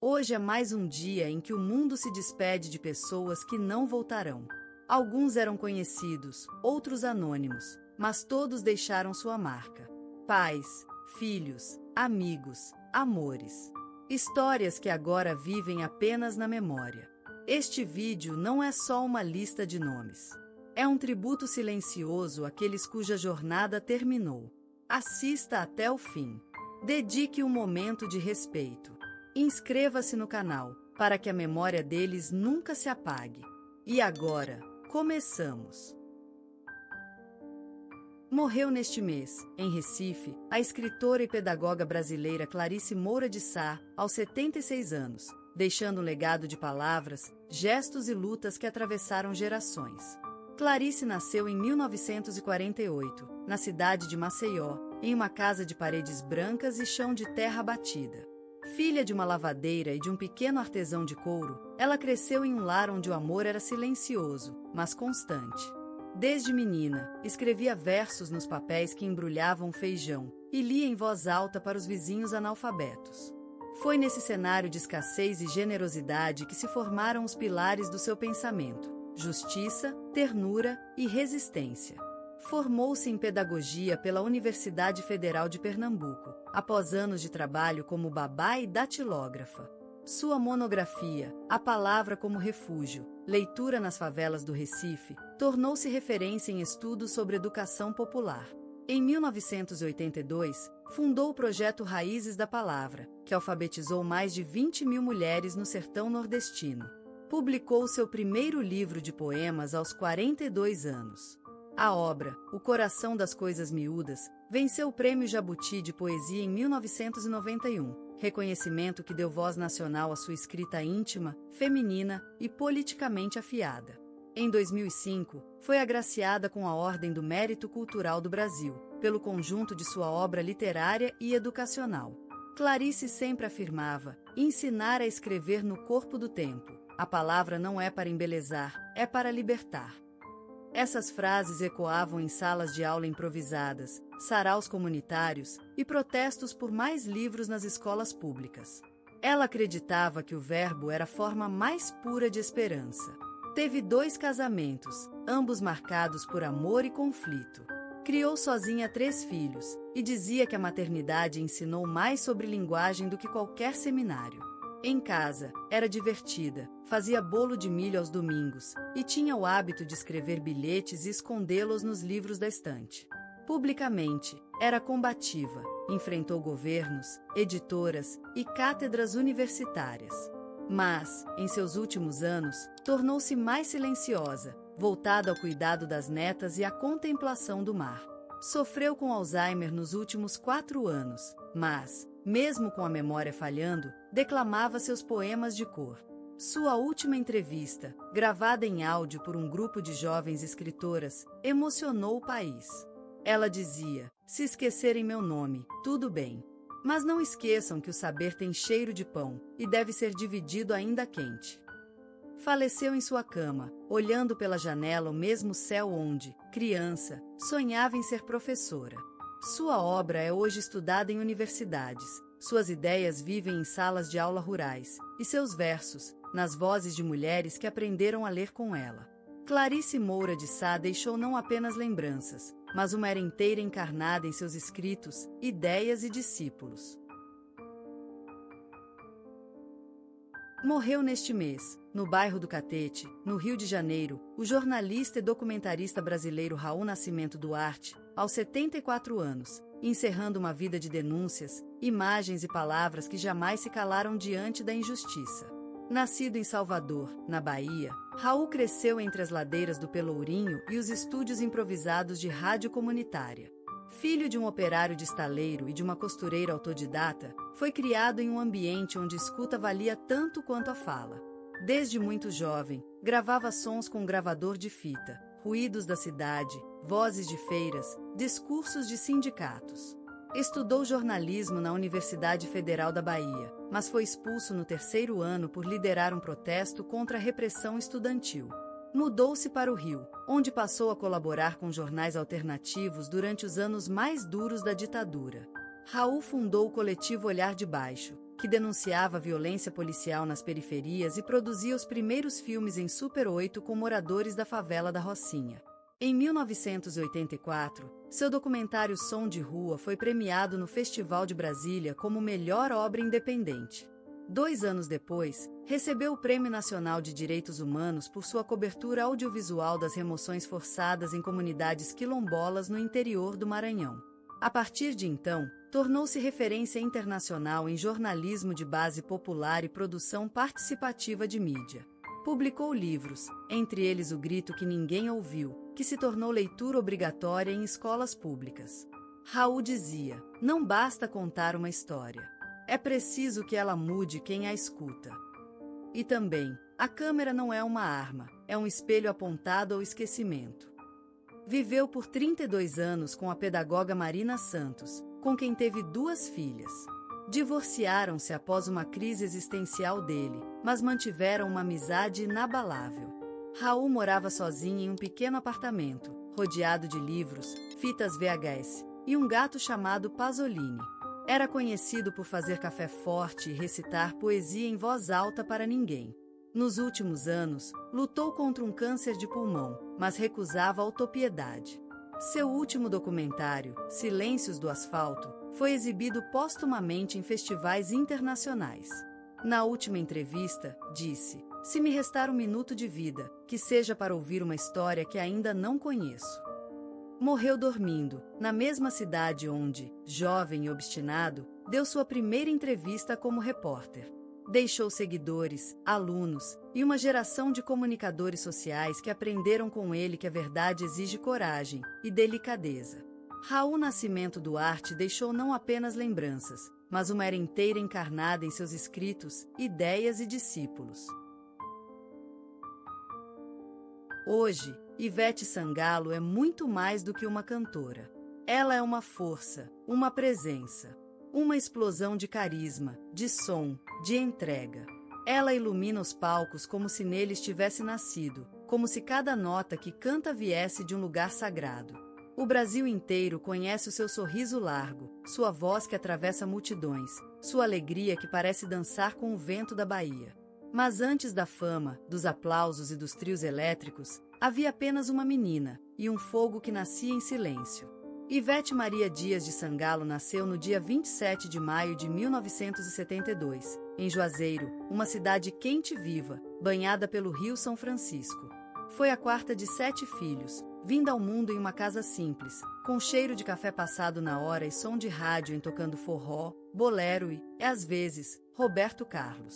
Hoje é mais um dia em que o mundo se despede de pessoas que não voltarão. Alguns eram conhecidos, outros anônimos, mas todos deixaram sua marca. Pais, filhos, amigos, amores. Histórias que agora vivem apenas na memória. Este vídeo não é só uma lista de nomes. É um tributo silencioso àqueles cuja jornada terminou. Assista até o fim. Dedique um momento de respeito. Inscreva-se no canal, para que a memória deles nunca se apague. E agora, começamos! Morreu neste mês, em Recife, a escritora e pedagoga brasileira Clarice Moura de Sá, aos 76 anos, deixando um legado de palavras, gestos e lutas que atravessaram gerações. Clarice nasceu em 1948, na cidade de Maceió, em uma casa de paredes brancas e chão de terra batida. Filha de uma lavadeira e de um pequeno artesão de couro, ela cresceu em um lar onde o amor era silencioso, mas constante. Desde menina, escrevia versos nos papéis que embrulhavam feijão e lia em voz alta para os vizinhos analfabetos. Foi nesse cenário de escassez e generosidade que se formaram os pilares do seu pensamento: justiça, ternura e resistência. Formou-se em pedagogia pela Universidade Federal de Pernambuco, após anos de trabalho como babá e datilógrafa. Sua monografia, A Palavra como Refúgio, Leitura nas Favelas do Recife, tornou-se referência em estudos sobre educação popular. Em 1982, fundou o projeto Raízes da Palavra, que alfabetizou mais de 20 mil mulheres no sertão nordestino. Publicou seu primeiro livro de poemas aos 42 anos. A obra, O Coração das Coisas Miúdas, venceu o Prêmio Jabuti de Poesia em 1991, reconhecimento que deu voz nacional à sua escrita íntima, feminina e politicamente afiada. Em 2005, foi agraciada com a Ordem do Mérito Cultural do Brasil, pelo conjunto de sua obra literária e educacional. Clarice sempre afirmava: ensinar a escrever no corpo do tempo. A palavra não é para embelezar, é para libertar. Essas frases ecoavam em salas de aula improvisadas, saraus comunitários e protestos por mais livros nas escolas públicas. Ela acreditava que o verbo era a forma mais pura de esperança. Teve 2 casamentos, ambos marcados por amor e conflito. Criou sozinha 3 filhos e dizia que a maternidade ensinou mais sobre linguagem do que qualquer seminário. Em casa, era divertida, fazia bolo de milho aos domingos e tinha o hábito de escrever bilhetes e escondê-los nos livros da estante. Publicamente, era combativa, enfrentou governos, editoras e cátedras universitárias. Mas, em seus últimos anos, tornou-se mais silenciosa, voltada ao cuidado das netas e à contemplação do mar. Sofreu com Alzheimer nos últimos 4 anos, mas, mesmo com a memória falhando, declamava seus poemas de cor. Sua última entrevista, gravada em áudio por um grupo de jovens escritoras, emocionou o país. Ela dizia: se esquecerem meu nome, tudo bem. Mas não esqueçam que o saber tem cheiro de pão e deve ser dividido ainda quente. Faleceu em sua cama, olhando pela janela o mesmo céu onde, criança, sonhava em ser professora. Sua obra é hoje estudada em universidades, suas ideias vivem em salas de aula rurais, e seus versos, nas vozes de mulheres que aprenderam a ler com ela. Clarice Moura de Sá deixou não apenas lembranças, mas uma era inteira encarnada em seus escritos, ideias e discípulos. Morreu neste mês, no bairro do Catete, no Rio de Janeiro, o jornalista e documentarista brasileiro Raul Nascimento Duarte, aos 74 anos, encerrando uma vida de denúncias, imagens e palavras que jamais se calaram diante da injustiça. Nascido em Salvador, na Bahia, Raul cresceu entre as ladeiras do Pelourinho e os estúdios improvisados de rádio comunitária. Filho de um operário de estaleiro e de uma costureira autodidata, foi criado em um ambiente onde a escuta valia tanto quanto a fala. Desde muito jovem, gravava sons com um gravador de fita, ruídos da cidade, vozes de feiras, discursos de sindicatos. Estudou jornalismo na Universidade Federal da Bahia, mas foi expulso no 3º ano por liderar um protesto contra a repressão estudantil. Mudou-se para o Rio, onde passou a colaborar com jornais alternativos durante os anos mais duros da ditadura. Raul fundou o coletivo Olhar de Baixo, que denunciava a violência policial nas periferias e produzia os primeiros filmes em Super 8 com moradores da favela da Rocinha. Em 1984, seu documentário Som de Rua foi premiado no Festival de Brasília como melhor obra independente. 2 anos depois, recebeu o Prêmio Nacional de Direitos Humanos por sua cobertura audiovisual das remoções forçadas em comunidades quilombolas no interior do Maranhão. A partir de então, tornou-se referência internacional em jornalismo de base popular e produção participativa de mídia. Publicou livros, entre eles O Grito que Ninguém Ouviu, que se tornou leitura obrigatória em escolas públicas. Raul dizia: "Não basta contar uma história. É preciso que ela mude quem a escuta." E também, a câmera não é uma arma, é um espelho apontado ao esquecimento. Viveu por 32 anos com a pedagoga Marina Santos, com quem teve 2 filhas. Divorciaram-se após uma crise existencial dele, mas mantiveram uma amizade inabalável. Raul morava sozinho em um pequeno apartamento, rodeado de livros, fitas VHS e um gato chamado Pasolini. Era conhecido por fazer café forte e recitar poesia em voz alta para ninguém. Nos últimos anos, lutou contra um câncer de pulmão, mas recusava a autopiedade. Seu último documentário, Silêncios do Asfalto, foi exibido póstumamente em festivais internacionais. Na última entrevista, disse: "Se me restar um minuto de vida, que seja para ouvir uma história que ainda não conheço." Morreu dormindo, na mesma cidade onde, jovem e obstinado, deu sua primeira entrevista como repórter. Deixou seguidores, alunos e uma geração de comunicadores sociais que aprenderam com ele que a verdade exige coragem e delicadeza. Raul Nascimento Duarte deixou não apenas lembranças, mas uma era inteira encarnada em seus escritos, ideias e discípulos. Hoje, Ivete Sangalo é muito mais do que uma cantora. Ela é uma força, uma presença, uma explosão de carisma, de som, de entrega. Ela ilumina os palcos como se neles tivesse nascido, como se cada nota que canta viesse de um lugar sagrado. O Brasil inteiro conhece o seu sorriso largo, sua voz que atravessa multidões, sua alegria que parece dançar com o vento da Bahia. Mas antes da fama, dos aplausos e dos trios elétricos, havia apenas uma menina e um fogo que nascia em silêncio. Ivete Maria Dias de Sangalo nasceu no dia 27 de maio de 1972, em Juazeiro, uma cidade quente e viva, banhada pelo Rio São Francisco. Foi a 4ª de 7 filhos, vinda ao mundo em uma casa simples, com cheiro de café passado na hora e som de rádio tocando forró, bolero e, às vezes, Roberto Carlos.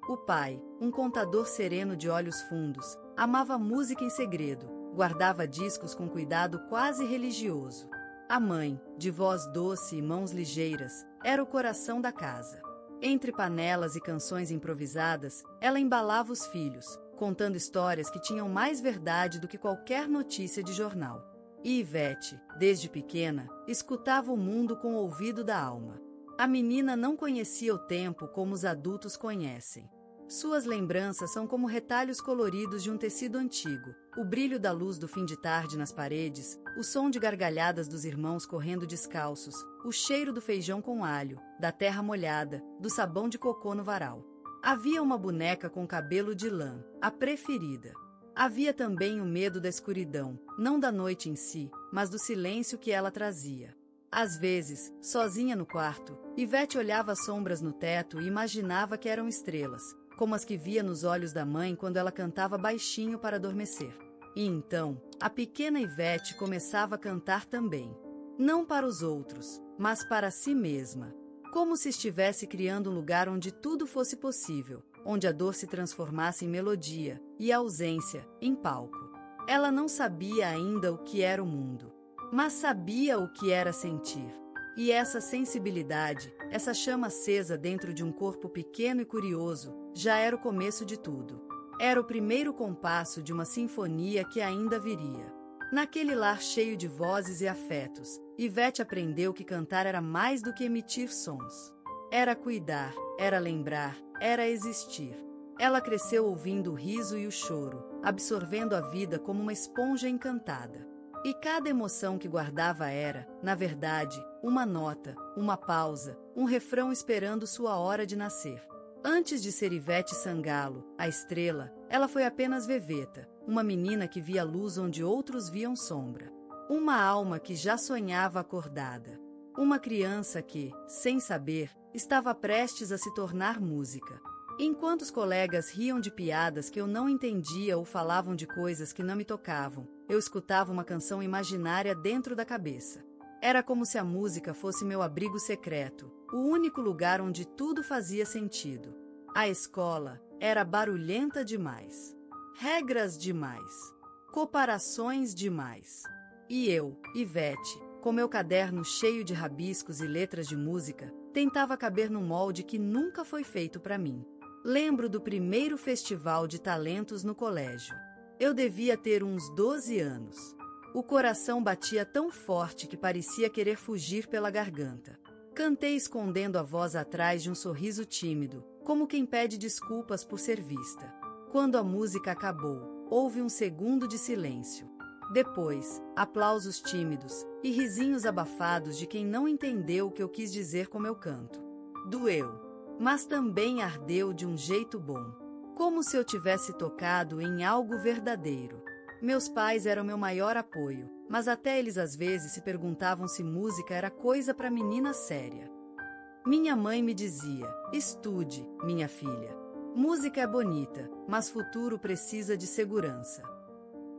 O pai, um contador sereno de olhos fundos, amava música em segredo, guardava discos com cuidado quase religioso. A mãe, de voz doce e mãos ligeiras, era o coração da casa. Entre panelas e canções improvisadas, ela embalava os filhos, contando histórias que tinham mais verdade do que qualquer notícia de jornal. E Ivete, desde pequena, escutava o mundo com o ouvido da alma. A menina não conhecia o tempo como os adultos conhecem. Suas lembranças são como retalhos coloridos de um tecido antigo, o brilho da luz do fim de tarde nas paredes, o som de gargalhadas dos irmãos correndo descalços, o cheiro do feijão com alho, da terra molhada, do sabão de cocô no varal. Havia uma boneca com cabelo de lã, a preferida. Havia também o medo da escuridão, não da noite em si, mas do silêncio que ela trazia. Às vezes, sozinha no quarto, Ivete olhava as sombras no teto e imaginava que eram estrelas, como as que via nos olhos da mãe quando ela cantava baixinho para adormecer. E então, a pequena Ivete começava a cantar também. Não para os outros, mas para si mesma. Como se estivesse criando um lugar onde tudo fosse possível, onde a dor se transformasse em melodia, e a ausência, em palco. Ela não sabia ainda o que era o mundo, mas sabia o que era sentir. E essa sensibilidade, essa chama acesa dentro de um corpo pequeno e curioso, já era o começo de tudo. Era o primeiro compasso de uma sinfonia que ainda viria. Naquele lar cheio de vozes e afetos, Ivete aprendeu que cantar era mais do que emitir sons. Era cuidar, era lembrar, era existir. Ela cresceu ouvindo o riso e o choro, absorvendo a vida como uma esponja encantada. E cada emoção que guardava era, na verdade, uma nota, uma pausa, um refrão esperando sua hora de nascer. Antes de ser Ivete Sangalo, a estrela, ela foi apenas Veveta, uma menina que via luz onde outros viam sombra. Uma alma que já sonhava acordada. Uma criança que, sem saber, estava prestes a se tornar música. Enquanto os colegas riam de piadas que eu não entendia ou falavam de coisas que não me tocavam, eu escutava uma canção imaginária dentro da cabeça. Era como se a música fosse meu abrigo secreto, o único lugar onde tudo fazia sentido. A escola era barulhenta demais. Regras demais. Comparações demais. E eu, Ivete, com meu caderno cheio de rabiscos e letras de música, tentava caber num molde que nunca foi feito para mim. Lembro do primeiro festival de talentos no colégio. Eu devia ter uns 12 anos. O coração batia tão forte que parecia querer fugir pela garganta. Cantei escondendo a voz atrás de um sorriso tímido, como quem pede desculpas por ser vista. Quando a música acabou, houve um segundo de silêncio. Depois, aplausos tímidos e risinhos abafados de quem não entendeu o que eu quis dizer com meu canto. Doeu, mas também ardeu de um jeito bom, como se eu tivesse tocado em algo verdadeiro. Meus pais eram meu maior apoio, mas até eles às vezes se perguntavam se música era coisa para menina séria. Minha mãe me dizia: estude, minha filha. Música é bonita, mas futuro precisa de segurança.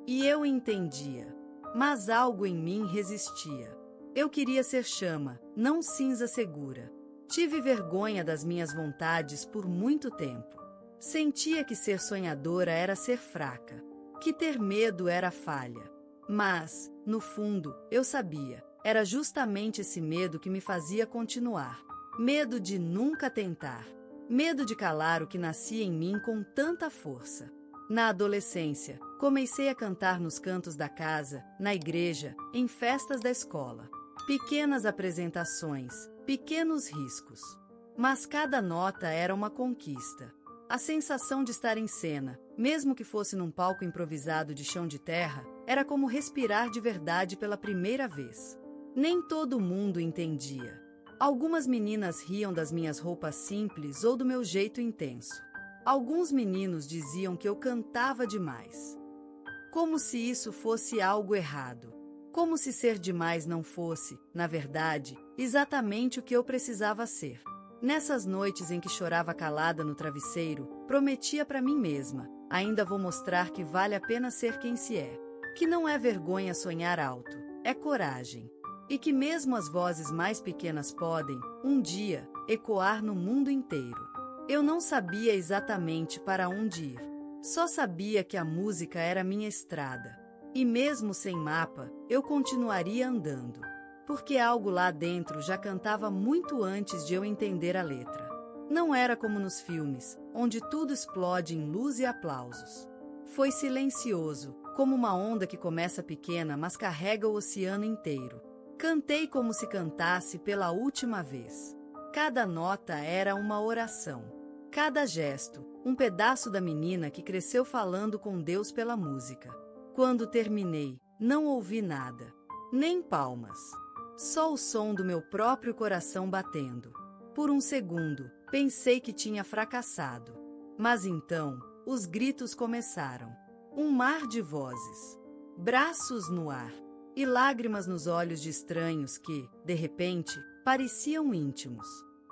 E eu entendia, mas algo em mim resistia. Eu queria ser chama, não cinza segura. Tive vergonha das minhas vontades por muito tempo. Sentia que ser sonhadora era ser fraca, que ter medo era falha. Mas, no fundo, eu sabia, era justamente esse medo que me fazia continuar. Medo de nunca tentar. Medo de calar o que nascia em mim com tanta força. Na adolescência, comecei a cantar nos cantos da casa, na igreja, em festas da escola. Pequenas apresentações, pequenos riscos. Mas cada nota era uma conquista. A sensação de estar em cena, mesmo que fosse num palco improvisado de chão de terra, era como respirar de verdade pela primeira vez. Nem todo mundo entendia. Algumas meninas riam das minhas roupas simples ou do meu jeito intenso. Alguns meninos diziam que eu cantava demais. Como se isso fosse algo errado. Como se ser demais não fosse, na verdade, exatamente o que eu precisava ser. Nessas noites em que chorava calada no travesseiro, prometia para mim mesma: ainda vou mostrar que vale a pena ser quem se é. Que não é vergonha sonhar alto, é coragem. E que mesmo as vozes mais pequenas podem, um dia, ecoar no mundo inteiro. Eu não sabia exatamente para onde ir. Só sabia que a música era minha estrada. E mesmo sem mapa, eu continuaria andando. Porque algo lá dentro já cantava muito antes de eu entender a letra. Não era como nos filmes, onde tudo explode em luz e aplausos. Foi silencioso, como uma onda que começa pequena, mas carrega o oceano inteiro. Cantei como se cantasse pela última vez. Cada nota era uma oração. Cada gesto, um pedaço da menina que cresceu falando com Deus pela música. Quando terminei, não ouvi nada. Nem palmas. Só o som do meu próprio coração batendo. Por um segundo, pensei que tinha fracassado. Mas então, os gritos começaram. Um mar de vozes. Braços no ar. E lágrimas nos olhos de estranhos que, de repente, pareciam íntimos.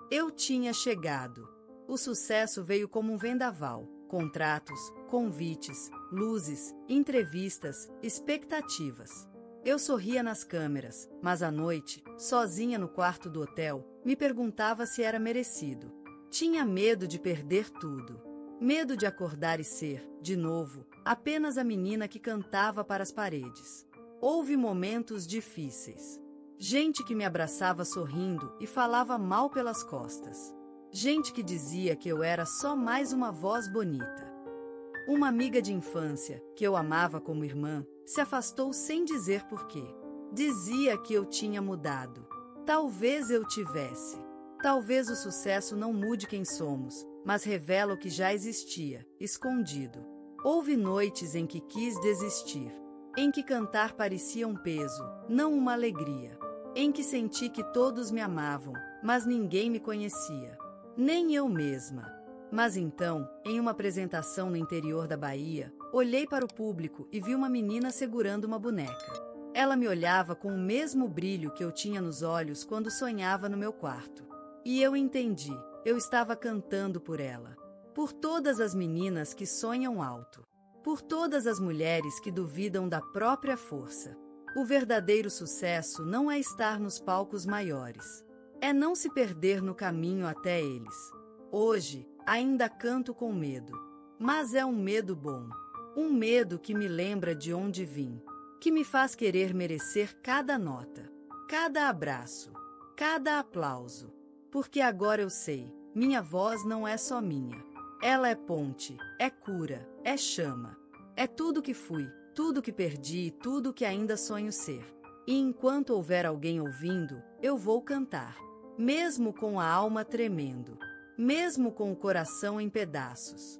Eu tinha chegado. O sucesso veio como um vendaval. Contratos, convites, luzes, entrevistas, expectativas. Eu sorria nas câmeras, mas à noite, sozinha no quarto do hotel, me perguntava se era merecido. Tinha medo de perder tudo. Medo de acordar e ser, de novo, apenas a menina que cantava para as paredes. Houve momentos difíceis. Gente que me abraçava sorrindo e falava mal pelas costas. Gente que dizia que eu era só mais uma voz bonita. Uma amiga de infância, que eu amava como irmã, se afastou sem dizer porquê. Dizia que eu tinha mudado. Talvez eu tivesse. Talvez o sucesso não mude quem somos, mas revela o que já existia, escondido. Houve noites em que quis desistir. em que cantar parecia um peso, não uma alegria, em que senti que todos me amavam, mas ninguém me conhecia, nem eu mesma. Mas então, em uma apresentação no interior da Bahia, olhei para o público e vi uma menina segurando uma boneca. Ela me olhava com o mesmo brilho que eu tinha nos olhos quando sonhava no meu quarto. E eu entendi, eu estava cantando por ela. Por todas as meninas que sonham alto. Por todas as mulheres que duvidam da própria força. O verdadeiro sucesso não é estar nos palcos maiores. É não se perder no caminho até eles. Hoje, ainda canto com medo. Mas é um medo bom. Um medo que me lembra de onde vim. Que me faz querer merecer cada nota, cada abraço, cada aplauso. Porque agora eu sei, minha voz não é só minha. Ela é ponte, é cura, é chama. É tudo que fui, tudo que perdi e tudo que ainda sonho ser. E enquanto houver alguém ouvindo, eu vou cantar. Mesmo com a alma tremendo. Mesmo com o coração em pedaços.